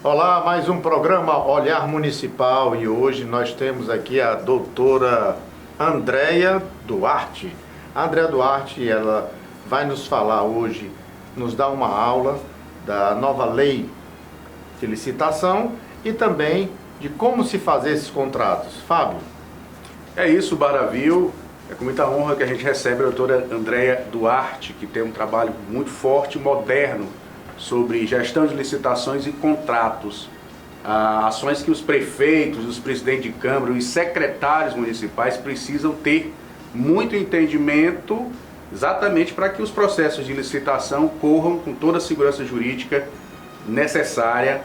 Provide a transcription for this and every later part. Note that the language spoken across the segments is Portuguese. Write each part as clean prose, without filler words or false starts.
Olá, mais um programa Olhar Municipal e hoje nós temos aqui a doutora Andréia Duarte. A Andréia Duarte, ela vai nos falar hoje, nos dar uma aula da nova lei de licitação e também de como se fazer esses contratos. Fábio? É isso, Baravil. É com muita honra que a gente recebe a doutora Andréia Duarte, que tem um trabalho muito forte e moderno sobre gestão de licitações e contratos. Ações que os prefeitos, os presidentes de câmara, os secretários municipais precisam ter muito entendimento exatamente para que os processos de licitação corram com toda a segurança jurídica necessária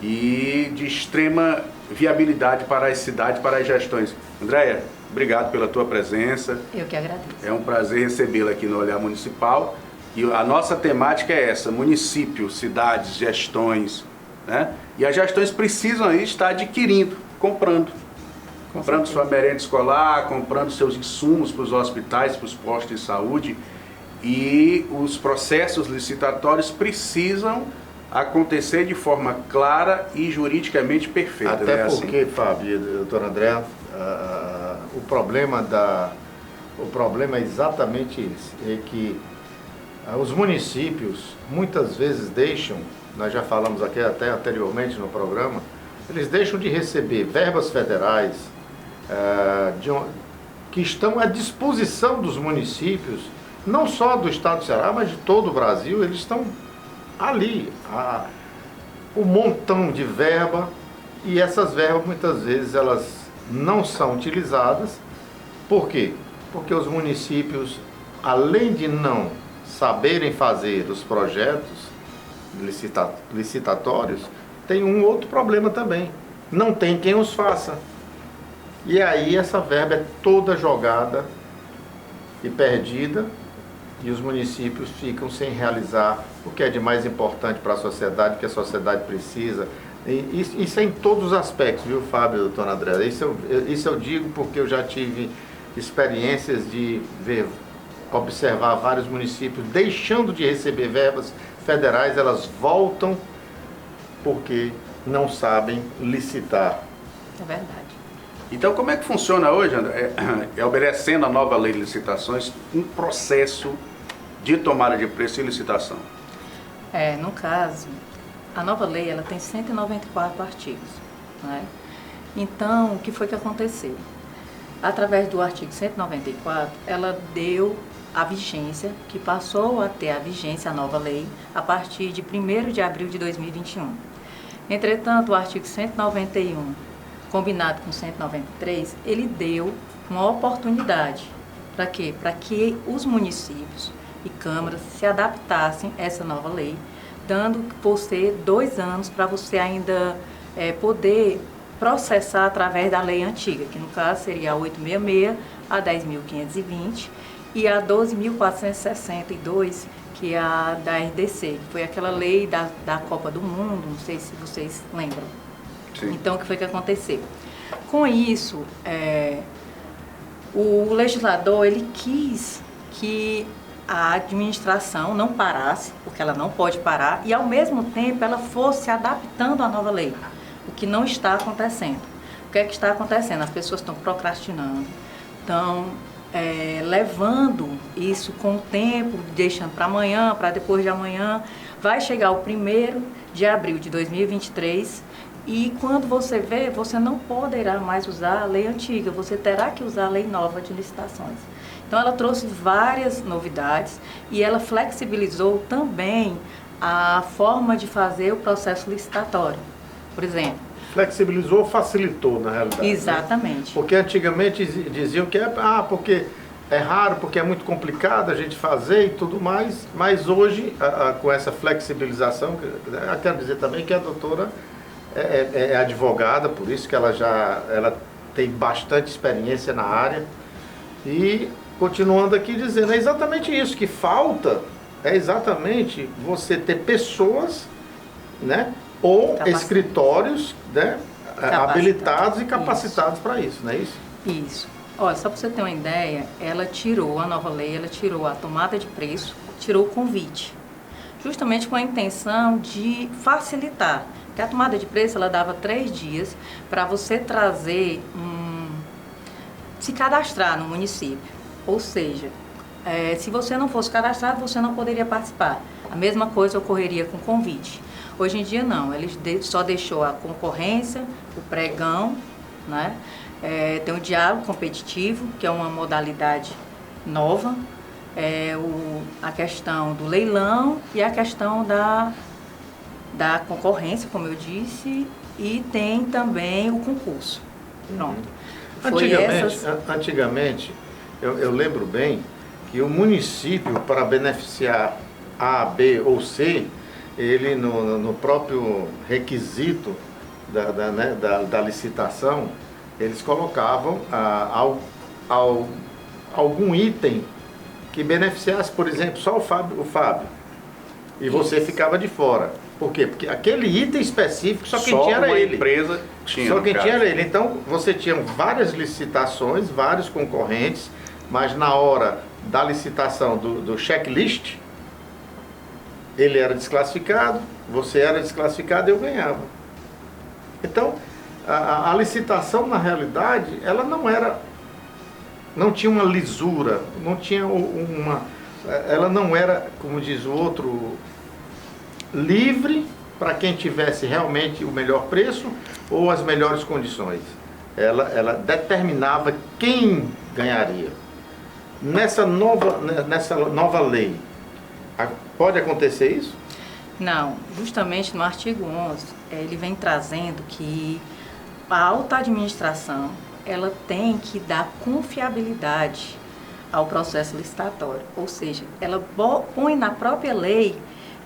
e de extrema viabilidade para as cidades, para as gestões. Andréia, obrigado pela tua presença. Eu que agradeço. É um prazer recebê-la aqui no Olhar Municipal. E a nossa temática é essa: municípios, cidades, gestões, né? E as gestões precisam aí estar adquirindo, comprando sua merenda escolar, comprando seus insumos para os hospitais, para os postos de saúde. E os processos licitatórios precisam acontecer de forma clara e juridicamente perfeita. Até né? porque, Assim. Fábio, doutora Andréia, o problema é exatamente esse, é que os municípios muitas vezes deixam, nós já falamos aqui até anteriormente no programa, eles deixam de receber verbas federais que estão à disposição dos municípios, não só do estado do Ceará, mas de todo o Brasil. Eles estão ali, um montão de verba, e essas verbas muitas vezes elas não são utilizadas. Por quê? Porque os municípios, além de não saberem fazer os projetos licitatórios, tem um outro problema também: não tem quem os faça. E aí essa verba é toda jogada e perdida, e os municípios ficam sem realizar o que é de mais importante para a sociedade, o que a sociedade precisa. E isso é em todos os aspectos, viu, Fábio, doutora Andréia? Isso eu digo porque eu já tive experiências de observar vários municípios deixando de receber verbas federais. Elas voltam porque não sabem licitar. É verdade. Então, como é que funciona hoje, André? Obedecendo a nova lei de licitações, um processo de tomada de preço e licitação? No caso, a nova lei ela tem 194 artigos. Né? Então, o que foi que aconteceu? Através do artigo 194, ela deu a vigência, que passou a ter a vigência, a nova lei, a partir de 1º de abril de 2021. Entretanto, o artigo 191, combinado com 193, ele deu uma oportunidade. Para quê? Para que os municípios e câmaras se adaptassem a essa nova lei, dando por ser 2 anos para você ainda poder processar através da lei antiga, que no caso seria a 866, a 10.520 e a 12.462, que é a da RDC, que foi aquela lei da Copa do Mundo, não sei se vocês lembram. Sim. Então, o que foi que aconteceu? Com isso, o legislador ele quis que a administração não parasse, porque ela não pode parar, e ao mesmo tempo ela fosse adaptando à nova lei, o que não está acontecendo. O que é que está acontecendo? As pessoas estão procrastinando, estão levando isso com o tempo, deixando para amanhã, para depois de amanhã. Vai chegar o 1º de abril de 2023 e quando você vê, você não poderá mais usar a lei antiga, você terá que usar a lei nova de licitações. Então ela trouxe várias novidades e ela flexibilizou também a forma de fazer o processo licitatório. Por exemplo, Flexibilizou, facilitou na realidade. exatamente. Né? Porque antigamente diziam que porque é raro, porque é muito complicado a gente fazer e tudo mais, mas hoje, com essa flexibilização, eu quero dizer também que a doutora é advogada, por isso que ela tem bastante experiência na área. E continuando aqui dizendo, é exatamente isso, que falta é exatamente você ter pessoas, né, ou escritórios, né, habilitados e capacitados para isso, não é isso? Isso. Olha, só para você ter uma ideia, a nova lei, ela tirou a tomada de preço, tirou o convite, justamente com a intenção de facilitar, Porque a tomada de preço, ela dava 3 dias para você trazer, se cadastrar no município. Ou seja, se você não fosse cadastrado, você não poderia participar. A mesma coisa ocorreria com convite. Hoje em dia não, ele só deixou a concorrência, o pregão, né? Tem o diálogo competitivo, que é uma modalidade nova, a questão do leilão e a questão da concorrência, como eu disse, e tem também o concurso. Pronto. Antigamente eu lembro bem que o município, para beneficiar A, B ou C, ele no próprio requisito da licitação, eles colocavam algum item que beneficiasse, por exemplo, só o Fábio. E você ficava de fora. Por quê? Porque aquele item específico só quem tinha era ele. Empresa tinha. Só quem tinha era ele. Então você tinha várias licitações, vários concorrentes, mas na hora da licitação do checklist, ele era desclassificado, você era desclassificado e eu ganhava. Então, a licitação, na realidade, ela não tinha uma lisura, não tinha ela não era, como diz o outro, livre para quem tivesse realmente o melhor preço ou as melhores condições. Ela determinava quem ganharia. Nessa nova lei, pode acontecer isso? Não, justamente no artigo 11, ele vem trazendo que a alta administração, ela tem que dar confiabilidade ao processo licitatório, ou seja, ela põe na própria lei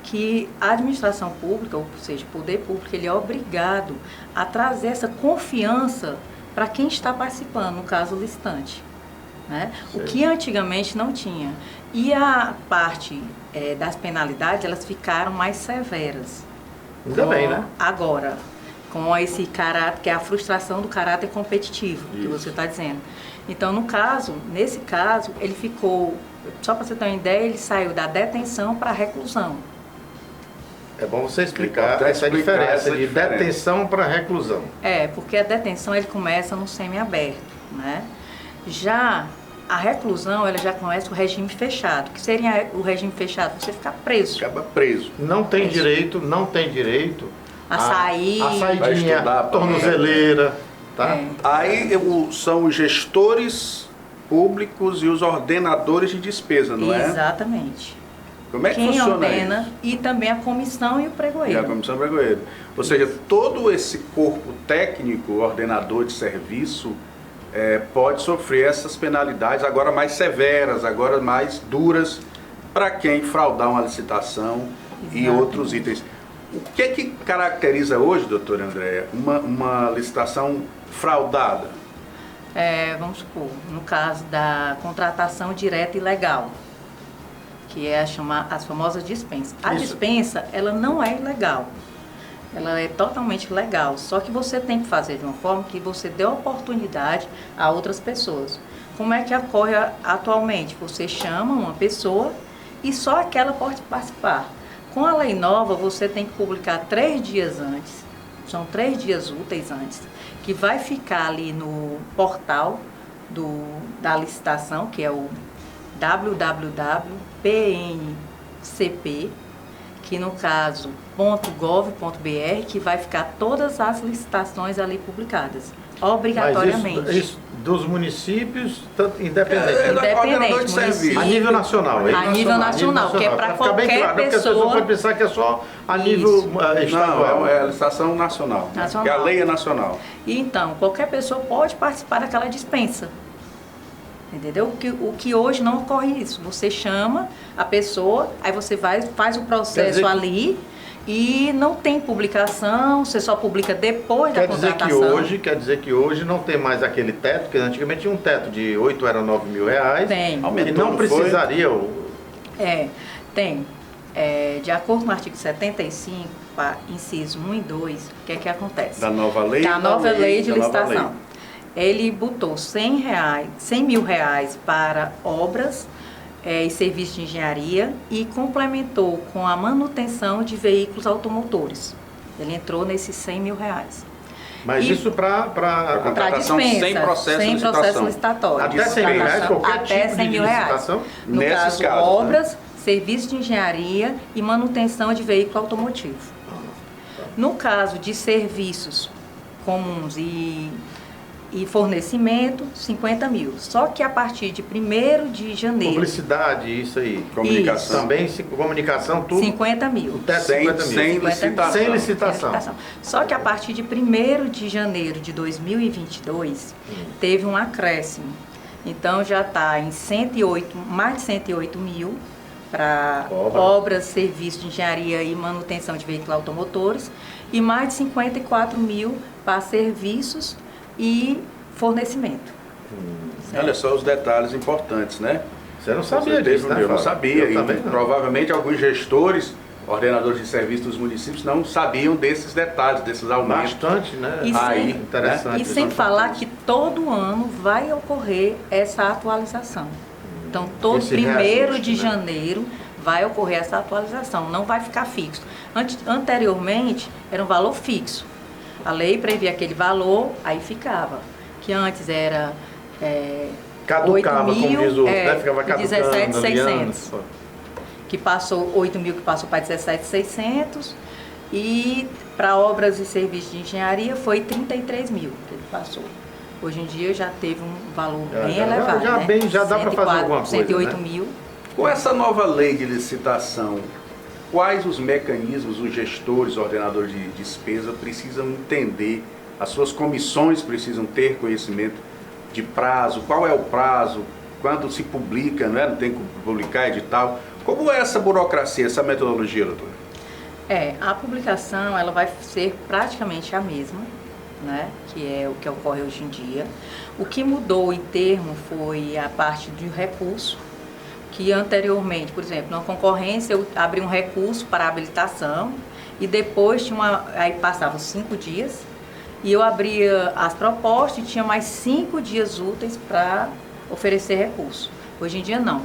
que a administração pública, ou seja, o poder público, ele é obrigado a trazer essa confiança para quem está participando, no caso o licitante, né? O que antigamente não tinha. E a parte das penalidades, elas ficaram mais severas. Ainda bem, né? Agora, com esse caráter, que é a frustração do caráter competitivo, que você está dizendo. Então, nesse caso, ele ficou, só para você ter uma ideia, ele saiu da detenção para a reclusão. É bom você explicar essa diferença de detenção para reclusão. Porque a detenção ele começa no semiaberto, né? Já a reclusão, ela já começa o regime fechado. Que seria o regime fechado? Você ficar preso. Acaba preso. Não tem direito a sair, a saidinha, tornozeleira, tá? Aí são os gestores públicos e os ordenadores de despesa, não é? Exatamente. Como é que quem funciona ordena isso? E também a comissão e o pregoeiro. E a comissão pregoeiro. Ou seja, todo esse corpo técnico, ordenador de serviço, pode sofrer essas penalidades agora mais severas, agora mais duras, para quem fraudar uma licitação. Exatamente. E outros itens. O que caracteriza hoje, doutora Andréia, uma licitação fraudada? Vamos supor, no caso da contratação direta e legal, que é as famosas dispensas. A dispensa, ela não é ilegal, ela é totalmente legal, só que você tem que fazer de uma forma que você dê oportunidade a outras pessoas. Como é que ocorre atualmente? Você chama uma pessoa e só aquela pode participar. Com a lei nova, você tem que publicar 3 dias antes, são 3 dias úteis antes, que vai ficar ali no portal da licitação, que é o www.pncp, que no caso .gov.br, que vai ficar todas as licitações ali publicadas, obrigatoriamente. Mas isso dos municípios, independente. Independente, de serviço. A nível nacional, a nível nacional, que é para qualquer bem claro, porque a pessoa pode pensar que é só a nível estadual. Não, é a licitação nacional. Que a lei é nacional. E então, qualquer pessoa pode participar daquela dispensa. Entendeu? O que hoje não ocorre isso. Você chama a pessoa, aí você faz o processo ali e não tem publicação, você só publica depois da contratação. Quer dizer que hoje não tem mais aquele teto, porque antigamente tinha um teto de 8 era 9 mil reais. Tem. E não precisaria tem. De acordo com o artigo 75, inciso 1 e 2, o que é que acontece? Da nova lei? Da nova lei de licitação. Ele botou 100 mil reais para obras e serviços de engenharia e complementou com a manutenção de veículos automotores. Ele entrou nesses R$100 mil. Mas isso para contratação sem processo licitatório. Até R$100 mil, qualquer até tipo R$100 de mil. licitação? No Nesses caso, casos, obras, né? serviços de engenharia e manutenção de veículo automotivo. No caso de serviços comuns e fornecimento, R$50 mil. Só que a partir de 1º de janeiro... Publicidade, isso aí. Comunicação. Também, comunicação, tudo. R$50 mil. O teto Sem- 50 mil. sem 50 mil. licitação. Sem licitação. Só que a partir de 1º de janeiro de 2022, teve um acréscimo. Então já está em mais de 108 mil para obras, serviços de engenharia e manutenção de veículos automotores e mais de 54 mil para serviços e fornecimento. Olha só os detalhes importantes, né? Você não sabia disso, né, Eu não Fábio? sabia. Eu E também não. provavelmente alguns gestores, ordenadores de serviços dos municípios, não sabiam desses detalhes, desses aumentos. Bastante, né? E Aí, sem- interessante. E sem falar que todo ano vai ocorrer essa atualização. Então, todo Esse 1º reajuste, de né? janeiro vai ocorrer essa atualização, não vai ficar fixo. Anteriormente, era um valor fixo. A lei previa aquele valor, aí ficava. Que antes era Caducava, 8 mil, como diz o outro, né? Ficava caducando, 17.600. aliando. Que passou 8 mil, que passou para 17.600. E para obras e serviços de engenharia foi 33 mil que ele passou. Hoje em dia já teve um valor bem elevado. Já dá para fazer alguma coisa, 108 né? mil. Com essa nova lei de licitação, quais os mecanismos os gestores, ordenadores de despesa precisam entender? As suas comissões precisam ter conhecimento de prazo? Qual é o prazo? Quando se publica, não é? Não tem que publicar edital. Como é essa burocracia, essa metodologia, doutor? A publicação ela vai ser praticamente a mesma, né? Que é o que ocorre hoje em dia. O que mudou em termo foi a parte do recurso, que anteriormente, por exemplo, na concorrência eu abri um recurso para habilitação e depois aí passavam 5 dias e eu abria as propostas e tinha mais 5 dias úteis para oferecer recurso. Hoje em dia não.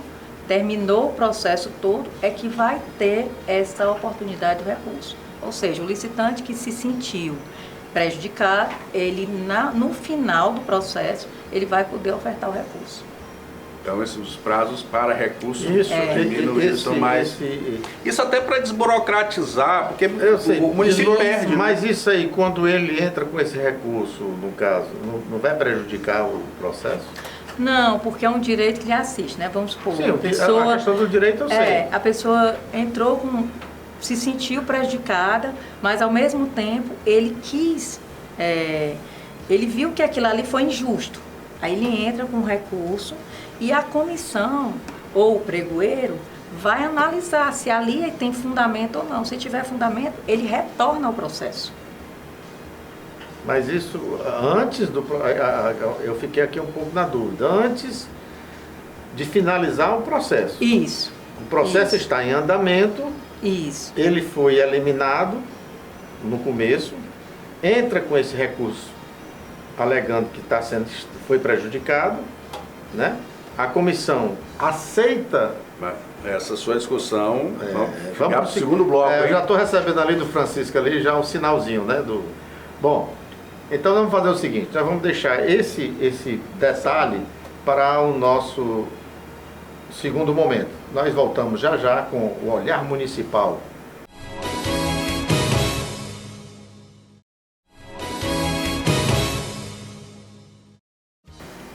Terminou o processo todo é que vai ter essa oportunidade do recurso. Ou seja, o licitante que se sentiu prejudicado, ele no final do processo, ele vai poder ofertar o recurso. Então, esses prazos para recursos Isso, são mais... Isso até para desburocratizar, porque Eu sei, o município perde. mas isso aí, quando ele entra com esse recurso, no caso, não vai prejudicar o processo? Não, porque é um direito que lhe assiste, né? Vamos supor, Sim, a questão do direito eu sei. a pessoa entrou se sentiu prejudicada, mas ao mesmo tempo ele ele viu que aquilo ali foi injusto. Aí ele entra com recurso e a comissão ou o pregoeiro vai analisar se ali tem fundamento ou não. Se tiver fundamento, ele retorna ao processo. Mas isso, antes do... Eu fiquei aqui um pouco na dúvida. Antes de finalizar o processo. Isso. O processo Isso. está em andamento, Isso. ele foi eliminado no começo, entra com esse recurso alegando que foi prejudicado, né? A comissão aceita... Essa sua discussão, vamos para o segundo bloco. eu hein? já estou recebendo ali do Francisco ali já um sinalzinho, né? Bom, então vamos fazer o seguinte, nós vamos deixar esse detalhe para o nosso segundo momento. Nós voltamos já já com o Olhar Municipal.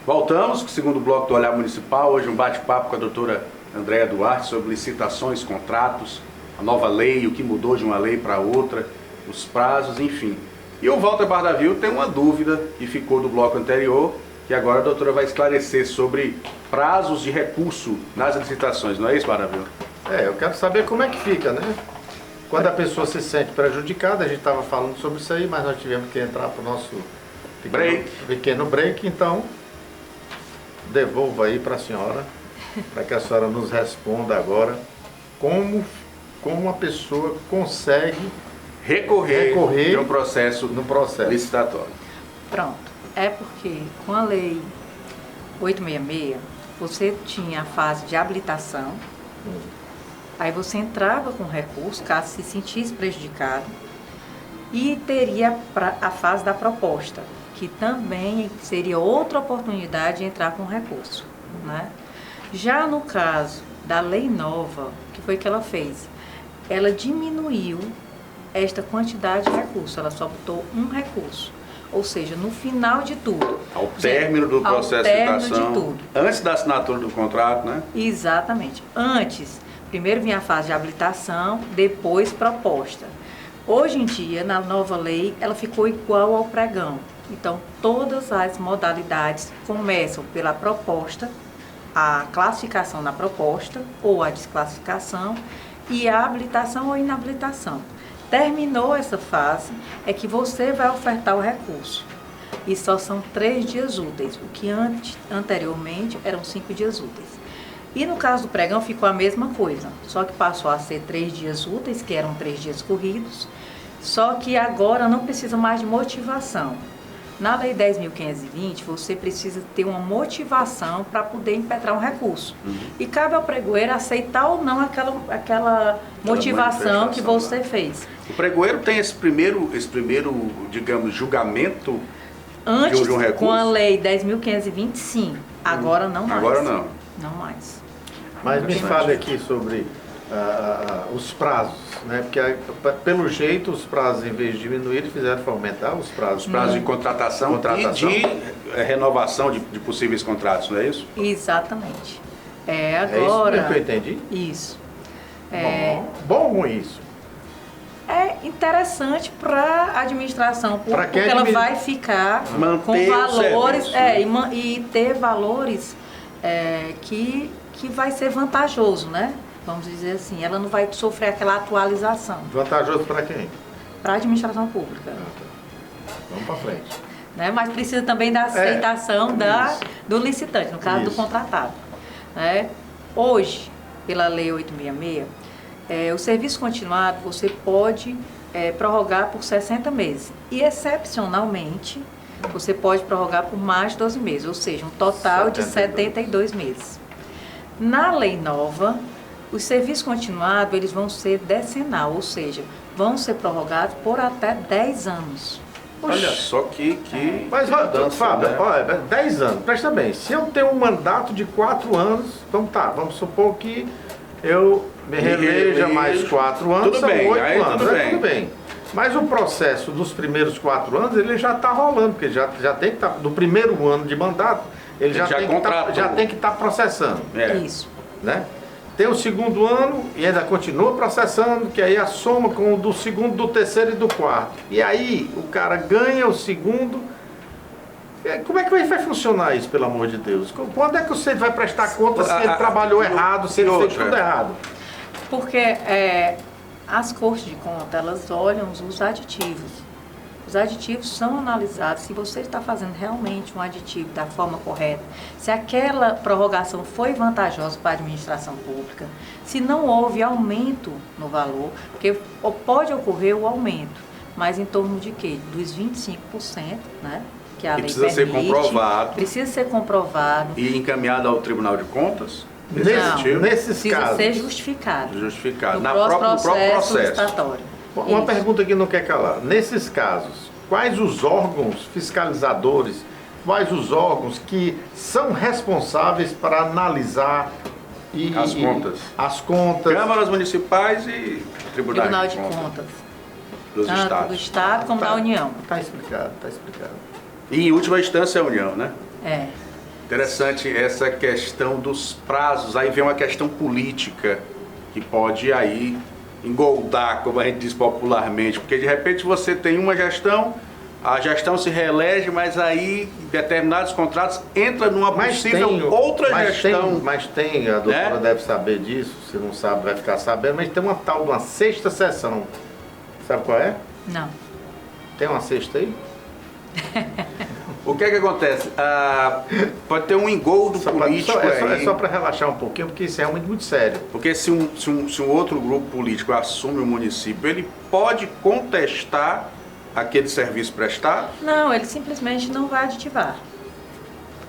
Voltamos com o segundo bloco do Olhar Municipal. Hoje um bate-papo com a doutora Andréa Duarte sobre licitações, contratos, a nova lei, o que mudou de uma lei para outra, os prazos, enfim. E o Walter Bardavil tem uma dúvida que ficou do bloco anterior, que agora a doutora vai esclarecer sobre prazos de recurso nas licitações, não é isso, Bardavil? Eu quero saber como é que fica, né? Quando a pessoa se sente prejudicada, a gente estava falando sobre isso aí, mas nós tivemos que entrar para o nosso pequeno break, então devolvo aí para a senhora, para que a senhora nos responda agora como a pessoa consegue recorrer de um processo no processo licitatório. Pronto. É porque com a lei 866, você tinha a fase de habilitação, aí você entrava com recurso, caso se sentisse prejudicado, E teria a fase da proposta, que também seria outra oportunidade de entrar com recurso, né? Já no caso da lei nova, o que foi que ela fez? Ela diminuiu esta quantidade de recurso, ela só botou um recurso. Ou seja, no final de tudo. Ao término do processo de licitação, de tudo. Antes da assinatura do contrato, né? Exatamente. Antes, primeiro vinha a fase de habilitação, depois proposta. Hoje em dia, na nova lei, ela ficou igual ao pregão. Então, todas as modalidades começam pela proposta, a classificação na proposta, ou a desclassificação, e a habilitação ou inabilitação. Terminou essa fase, é que você vai ofertar o recurso. E só são 3 dias úteis, o que anteriormente eram 5 dias úteis. E no caso do pregão ficou a mesma coisa, só que passou a ser 3 dias úteis, que eram 3 dias corridos, só que agora não precisa mais de motivação. Na Lei 10.520, você precisa ter uma motivação para poder impetrar um recurso. E cabe ao pregoeiro aceitar ou não aquela motivação que você fez. O pregoeiro tem esse primeiro, digamos, julgamento antes, de um recurso? Com a Lei 10.520, sim. Agora não mais. Agora não. Não mais. Mas me fale aqui sobre os prazos, né? Porque pelo jeito os prazos, em vez de diminuir, fizeram para aumentar os prazos. Os prazos de contratação e de renovação de possíveis contratos, não é isso? Exatamente. Agora... É isso que eu entendi? Isso. Bom ou ruim isso? É interessante para a administração pública, porque ela vai ficar manter com valores serviço, e ter valores que vai ser vantajoso, né? Vamos dizer assim, ela não vai sofrer aquela atualização. Vantajoso para quem? Para a administração pública. Vamos para frente. Né? Mas precisa também da aceitação do licitante, no caso do contratado. Né? Hoje, pela Lei 866, o serviço continuado você pode prorrogar por 60 meses. E, excepcionalmente, você pode prorrogar por mais de 12 meses, ou seja, um total de 72 meses. Na lei nova, os serviços continuados eles vão ser decenal, ou seja, vão ser prorrogados por até 10 anos. Olha só que Mas, Fábio, né? olha, 10 anos, presta bem, se eu tenho um mandato de 4 anos, então vamos supor que eu me reeleja mais 4 anos, tudo são bem, 8 aí anos, tudo bem. Mas o processo dos primeiros 4 anos, ele já está rolando, porque já tem que estar, do primeiro ano de mandato, ele já tem que estar processando. Isso. Né? Tem o segundo ano e ainda continua processando, que aí a soma com o do segundo, do terceiro e do quarto. E aí o cara ganha o segundo. Como é que vai funcionar isso, pelo amor de Deus? Quando é que você vai prestar conta se ele trabalhou errado, se ele fez tudo errado? Porque as cortes de conta, elas olham os aditivos. Os aditivos são analisados se você está fazendo realmente um aditivo da forma correta, se aquela prorrogação foi vantajosa para a administração pública, se não houve aumento no valor, porque pode ocorrer o aumento, mas em torno de quê? Dos 25%, né? Que a lei precisa ser comprovado. Precisa ser comprovado. E encaminhado ao Tribunal de Contas? Nesses precisa casos. ser justificado. Justificado. No próprio processo licitatório. Uma pergunta que não quer calar. Nesses casos, quais os órgãos fiscalizadores, quais os órgãos que são responsáveis para analisar as contas? Câmaras municipais e Tribunal de Contas. Dos Tanto estados. do Estado como da União. Está explicado. E em última instância a União, né? Interessante essa questão dos prazos. Aí vem uma questão política que pode aí engoldar, como a gente diz popularmente, porque de repente você tem uma gestão, a gestão se reelege, mas aí determinados contratos entra numa possível outra gestão. Mas tem, a doutora deve saber disso, se não sabe vai ficar sabendo, mas tem uma tal de uma sexta sessão. Sabe qual é? Não. Tem uma sexta aí? O que é que acontece? Pode ter um engoldo político É só para relaxar um pouquinho, porque isso é realmente muito sério. Porque se um outro grupo político assume o município, ele pode contestar aquele serviço prestado? Não, ele simplesmente não vai aditivar.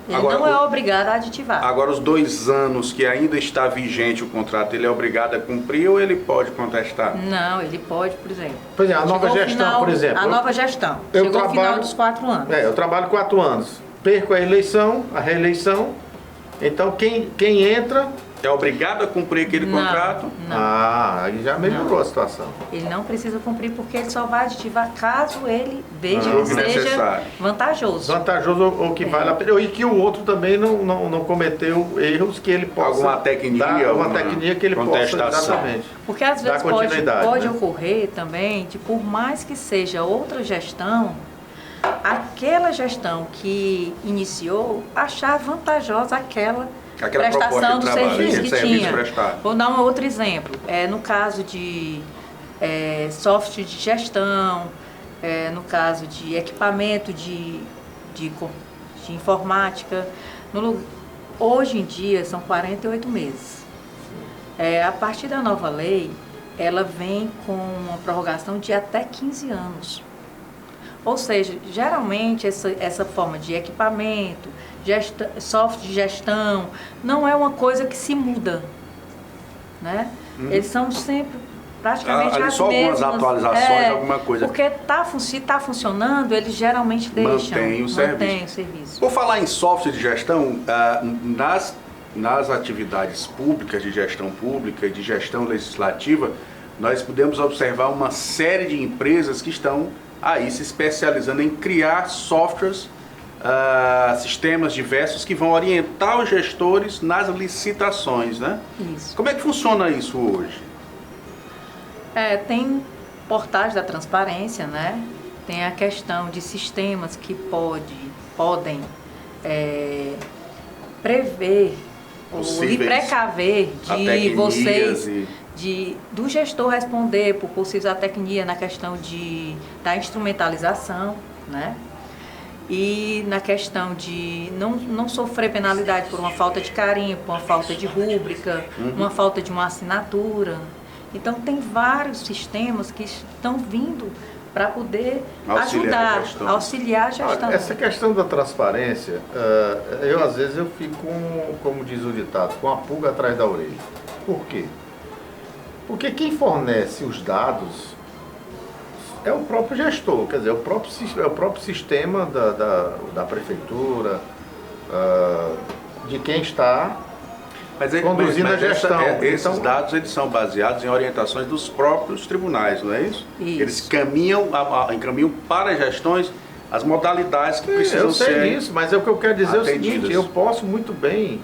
Ele não é obrigado a aditivar. Agora, os 2 anos que ainda está vigente o contrato, ele é obrigado a cumprir ou ele pode contestar? Não, ele pode, por exemplo. Por exemplo, a nova gestão, por exemplo. A nova gestão. Eu Chegou ao final trabalho- dos 4 anos. Eu trabalho 4 anos. Perco a eleição, a reeleição. Então, quem entra... É obrigado a cumprir aquele Não, contrato? não. Aí já melhorou a situação. Ele não precisa cumprir porque ele só vai aditivar caso ele veja Não, que seja necessário. vantajoso. Vantajoso ou que vale a pena. E que o outro também não cometeu erros que ele possa... Alguma tecnia, dar uma alguma tecnia que ele possa... contestação. Exatamente. Porque às Dá vezes continuidade, pode né? ocorrer também de, por mais que seja outra gestão, aquela gestão que iniciou achar vantajosa aquela proposta prestação de do trabalho, serviço sim, que serviço tinha. prestado. Vou dar um outro exemplo. No caso de software de gestão, no caso de equipamento de informática, hoje em dia são 48 meses. A partir da nova lei, ela vem com uma prorrogação de até 15 anos. Ou seja, geralmente essa forma de equipamento, software de gestão, não é uma coisa que se muda, né? Eles são sempre praticamente as só mesmas. algumas atualizações, alguma coisa. Porque se está funcionando, eles geralmente deixam. Mantém o serviço. Por falar em software de gestão, nas atividades públicas de gestão pública e de gestão legislativa, nós podemos observar uma série de empresas que estão aí se especializando em criar softwares, sistemas diversos que vão orientar os gestores nas licitações, né? Isso. Como é que funciona isso hoje? Tem portais da transparência, né? Tem a questão de sistemas que podem prever ou lhe precaver de vocês, do gestor responder por possível tecnia na questão da instrumentalização, né? E na questão de não sofrer penalidade por uma falta de carimbo, por uma falta de rúbrica, uma falta de uma assinatura. Então tem vários sistemas que estão vindo para poder auxiliar a gestão. Essa questão da transparência, eu às vezes eu fico, como diz o ditado, com a pulga atrás da orelha. Por quê? Porque quem fornece os dados é o próprio gestor, quer dizer, é o próprio sistema da prefeitura, de quem está conduzindo a gestão. Esses dados eles são baseados em orientações dos próprios tribunais, não é isso? Isso. Eles encaminham para as gestões as modalidades que precisam ser Eu sei disso, mas o que eu quero dizer atendidas. é o seguinte, eu posso muito bem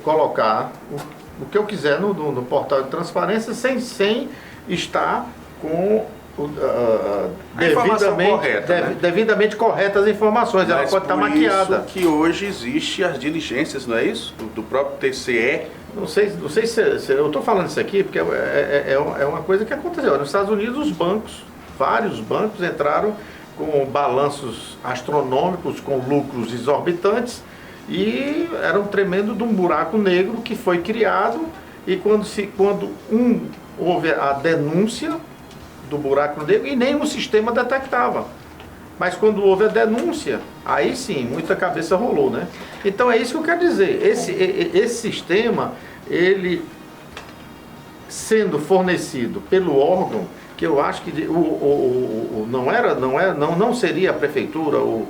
colocar o que eu quiser no portal de transparência sem estar com devidamente corretas as informações. Ela pode estar maquiada. Isso que hoje existe as diligências, não é isso? Do próprio TCE. Não sei se eu estou falando isso aqui porque é uma coisa que aconteceu. Nos Estados Unidos, vários bancos entraram com balanços astronômicos, com lucros exorbitantes, e era um tremendo de um buraco negro que foi criado, e quando houve a denúncia do buraco negro, e nem o sistema detectava. Mas quando houve a denúncia, aí sim, muita cabeça rolou, né? Então é isso que eu quero dizer. Esse sistema, ele sendo fornecido pelo órgão, que eu acho que não seria a prefeitura, o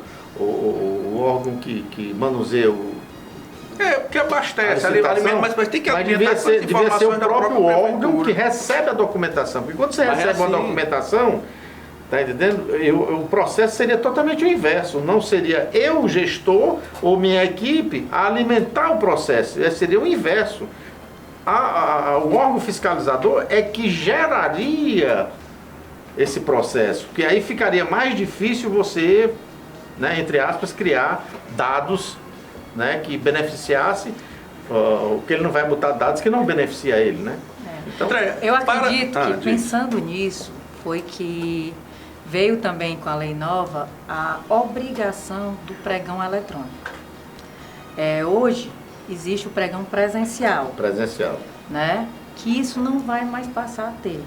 órgão que manuseia que abastece ali o alimento, mas tem que devia ser o próprio órgão que recebe a documentação. Porque quando você recebe uma documentação, tá entendendo? O processo seria totalmente o inverso. Não seria eu, gestor, ou minha equipe, a alimentar o processo. Seria o inverso. O órgão fiscalizador é que geraria esse processo. Porque aí ficaria mais difícil você, né, entre aspas, criar dados, né, que beneficiasse, porque ele não vai botar dados que não beneficia ele, né? Então, eu acredito que pensando nisso, foi que veio também com a lei nova a obrigação do pregão eletrônico. Hoje existe o pregão presencial. Né? Que isso não vai mais passar a ter.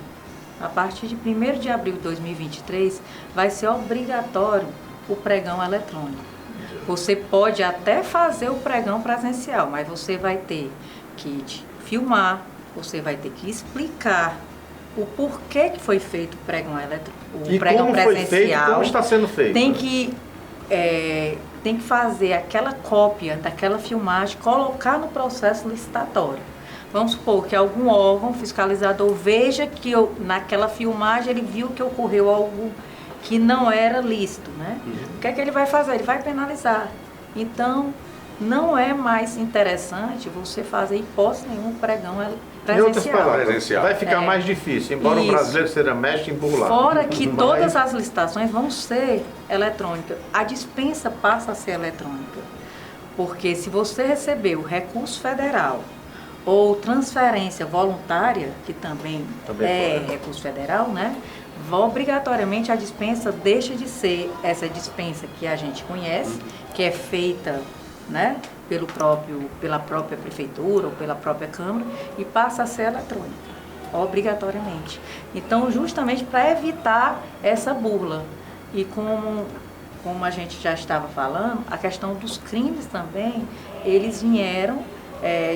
A partir de 1º de abril de 2023, vai ser obrigatório o pregão eletrônico. Você pode até fazer o pregão presencial, mas você vai ter que filmar, você vai ter que explicar o porquê que foi feito o pregão como presencial. foi feito, como está sendo feito. Tem que fazer aquela cópia daquela filmagem, colocar no processo licitatório. Vamos supor que algum órgão fiscalizador veja que naquela filmagem ele viu que ocorreu algo que não era lícito, né? O que é que ele vai fazer? Ele vai penalizar. Então, não é mais interessante você fazer hipótese nenhum pregão Em outras presencial. palavras, vai ficar mais difícil, embora Isso. o brasileiro seja mestre em burlar. Fora que Mas- todas as licitações vão ser eletrônicas. A dispensa passa a ser eletrônica. Porque se você recebeu recurso federal ou transferência voluntária, que também é pode. recurso federal, né? Obrigatoriamente a dispensa deixa de ser essa dispensa que a gente conhece, que é feita, né, pela própria prefeitura ou pela própria Câmara, e passa a ser eletrônica, obrigatoriamente. Então, justamente para evitar essa burla. E como a gente já estava falando, a questão dos crimes também, eles vieram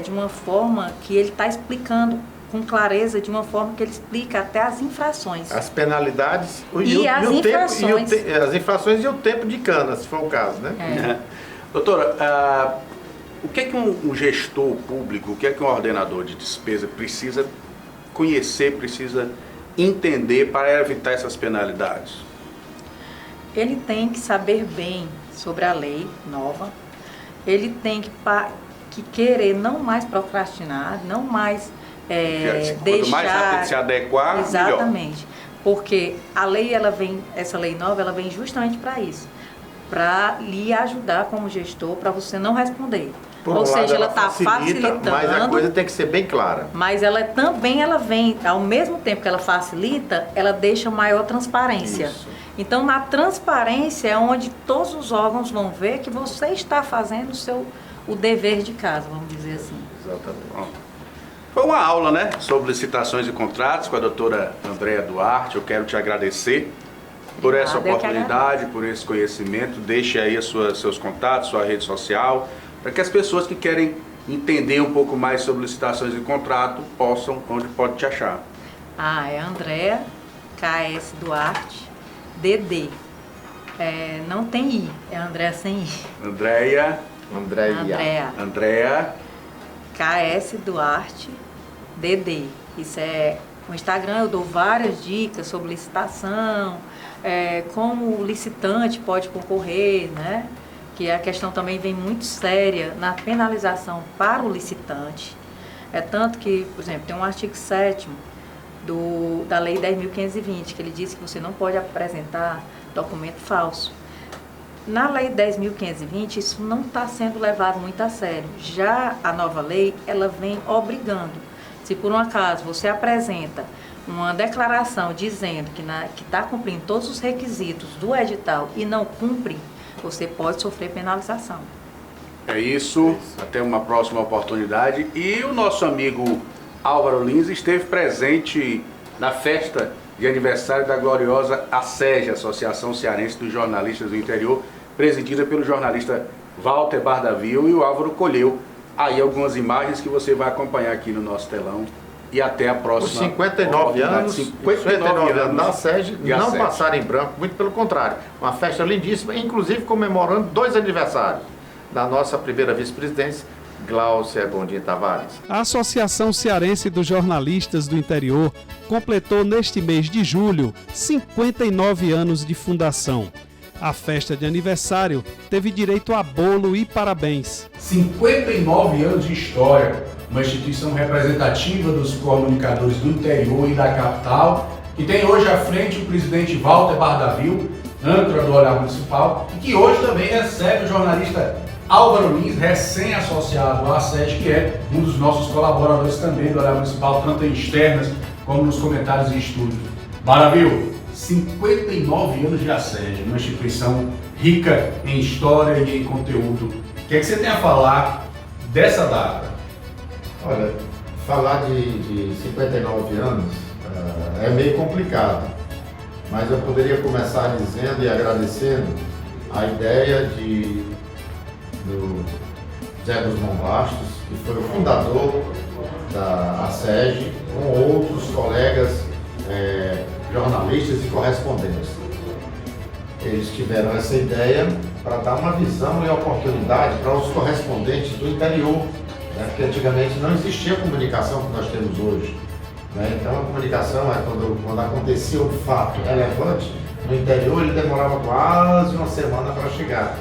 de uma forma que ele está explicando com clareza, de uma forma que ele explica até as infrações. As penalidades As infrações. As infrações e o tempo de cana, se for o caso, né? Doutora, o que é que um gestor público, o que é que um ordenador de despesa precisa conhecer, precisa entender para evitar essas penalidades? Ele tem que saber bem sobre a lei nova, ele tem que querer não mais procrastinar, não mais Quanto mais rápido se adequar, exatamente, melhor. Porque a lei, essa lei nova, ela vem justamente para isso, para lhe ajudar como gestor, para você não responder. Por Ou um lado, seja, ela está facilita, facilitando. mas a coisa tem que ser bem clara. Mas ela vem, ao mesmo tempo que ela facilita, ela deixa maior transparência. Isso. Então, na transparência é onde todos os órgãos vão ver que você está fazendo o dever de casa, vamos dizer assim. Exatamente. Foi uma aula, né, sobre licitações e contratos com a doutora Andréia Duarte. Eu quero te agradecer por essa oportunidade, por esse conhecimento. Deixe aí seus contatos, sua rede social, para que as pessoas que querem entender um pouco mais sobre licitações e contrato onde pode te achar. É Andréia KS Duarte, DD. Não tem I, é Andréia sem I. Andréia KS Duarte, DD. Isso é no Instagram, eu dou várias dicas sobre licitação, como o licitante pode concorrer, né? Que a questão também vem muito séria na penalização para o licitante. Tanto que, por exemplo, tem um artigo 7º da Lei 10.520, que ele diz que você não pode apresentar documento falso. Na Lei 10.520, isso não está sendo levado muito a sério. Já a nova lei, ela vem obrigando. Se por um acaso você apresenta uma declaração dizendo que está cumprindo todos os requisitos do edital e não cumpre, você pode sofrer penalização. É isso, até uma próxima oportunidade. E o nosso amigo Álvaro Lins esteve presente na festa de aniversário da gloriosa ASEG, Associação Cearense dos Jornalistas do Interior, presidida pelo jornalista Walter Bardavil, e o Álvaro colheu aí algumas imagens que você vai acompanhar aqui no nosso telão. E até a próxima. Os 59 anos, 59 anos da SEG não passaram em branco, muito pelo contrário. Uma festa lindíssima, inclusive comemorando 2 aniversários da nossa primeira vice-presidência, Gláucia Gondim Tavares. A Associação Cearense dos Jornalistas do Interior completou neste mês de julho 59 anos de fundação. A festa de aniversário teve direito a bolo e parabéns. 59 anos de história, uma instituição representativa dos comunicadores do interior e da capital, que tem hoje à frente o presidente Walter Bardavil, âncora do Olhar Municipal, e que hoje também recebe o jornalista Álvaro Lins, recém-associado à SEG, que é um dos nossos colaboradores também do Olhar Municipal, tanto em externas como nos comentários e estúdios. Bardavil, 59 anos de ASEG, uma instituição rica em história e em conteúdo. O que é que você tem a falar dessa data? Olha, falar de 59 anos é meio complicado, mas eu poderia começar dizendo e agradecendo a ideia de do Zé Gusmão Bastos, que foi o fundador da ASEG, com outros colegas jornalistas e correspondentes. Eles tiveram essa ideia para dar uma visão e oportunidade para os correspondentes do interior, né? Porque antigamente não existia a comunicação que nós temos hoje, né? Então a comunicação é quando acontecia um fato relevante no interior, ele demorava quase uma semana para chegar.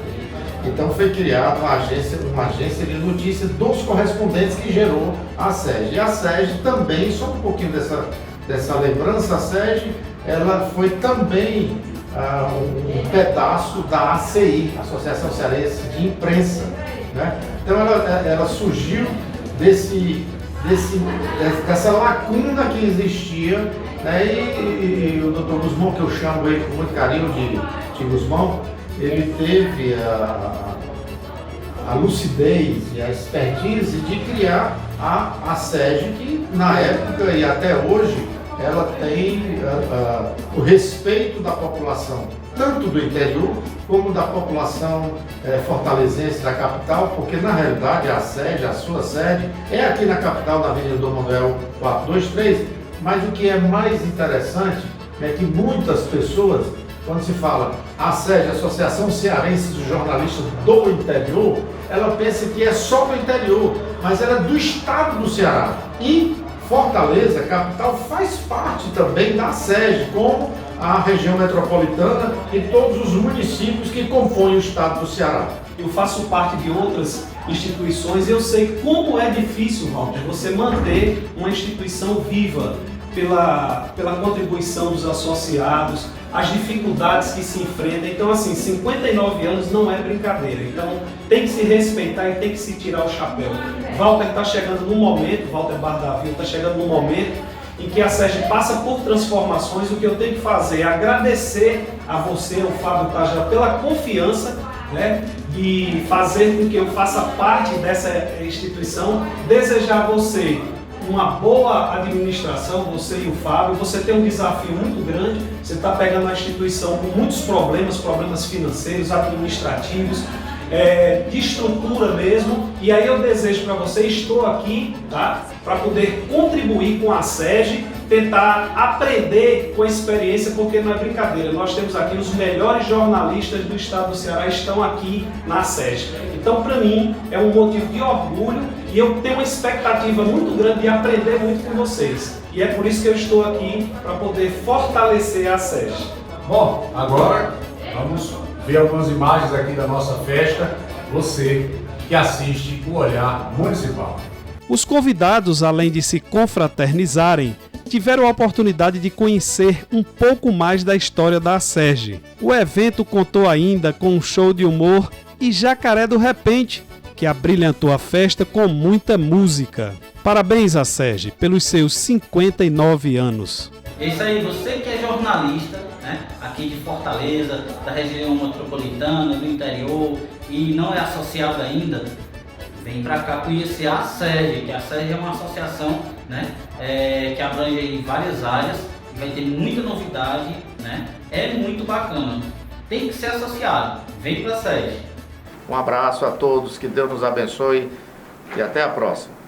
Então foi criada uma agência de notícias dos correspondentes que gerou a SEG. E a SEG também, só um pouquinho dessa lembrança, a SEG ela foi também um pedaço da ACI, Associação Cearense de Imprensa, né? Então ela surgiu dessa lacuna que existia, né? E o Dr. Gusmão, que eu chamo ele com muito carinho de Gusmão, ele teve a lucidez e a expertise de criar a SEG, que na época e até hoje ela tem o respeito da população, tanto do interior como da população fortalezense da capital, porque na realidade a SEG, a sua sede, é aqui na capital, na Avenida Dom Manuel 423, mas o que é mais interessante é que muitas pessoas, quando se fala a SEG, Associação Cearense dos Jornalistas do Interior, ela pensa que é só do interior, mas ela é do estado do Ceará. E Fortaleza, capital, faz parte também da SEG, como a região metropolitana e todos os municípios que compõem o estado do Ceará. Eu faço parte de outras instituições e eu sei como é difícil, Walter, você manter uma instituição viva pela contribuição dos associados, as dificuldades que se enfrentam. Então, assim, 59 anos não é brincadeira. Então, tem que se respeitar e tem que se tirar o chapéu. Walter está chegando num momento, Walter Bardavil está chegando num momento em que a SEG passa por transformações. O que eu tenho que fazer é agradecer a você, ao Fábio Tajá, pela confiança, né, de fazer com que eu faça parte dessa instituição, desejar a você uma boa administração, você e o Fábio. Você tem um desafio muito grande, você está pegando uma instituição com muitos problemas financeiros, administrativos, de estrutura mesmo, e aí eu desejo para você, estou aqui, tá, para poder contribuir com a SEG, tentar aprender com a experiência, porque não é brincadeira, nós temos aqui os melhores jornalistas do estado do Ceará, estão aqui na SEG. Então, para mim, é um motivo de orgulho e eu tenho uma expectativa muito grande de aprender muito com vocês. E é por isso que eu estou aqui, para poder fortalecer a SEG. Bom, agora vamos ver algumas imagens aqui da nossa festa, você que assiste o Olhar Municipal. Os convidados, além de se confraternizarem, tiveram a oportunidade de conhecer um pouco mais da história da SEG. O evento contou ainda com um show de humor e Jacaré do Repente, que abrilhantou a festa com muita música. Parabéns à SEG pelos seus 59 anos. É isso aí, você que é jornalista, né, aqui de Fortaleza, da região metropolitana, do interior, e não é associado ainda, vem para cá conhecer a SEG, que a SEG é uma associação, né, que abrange aí várias áreas, vai ter muita novidade, né, é muito bacana. Tem que ser associado, vem para a SEG. Um abraço a todos, que Deus nos abençoe e até a próxima.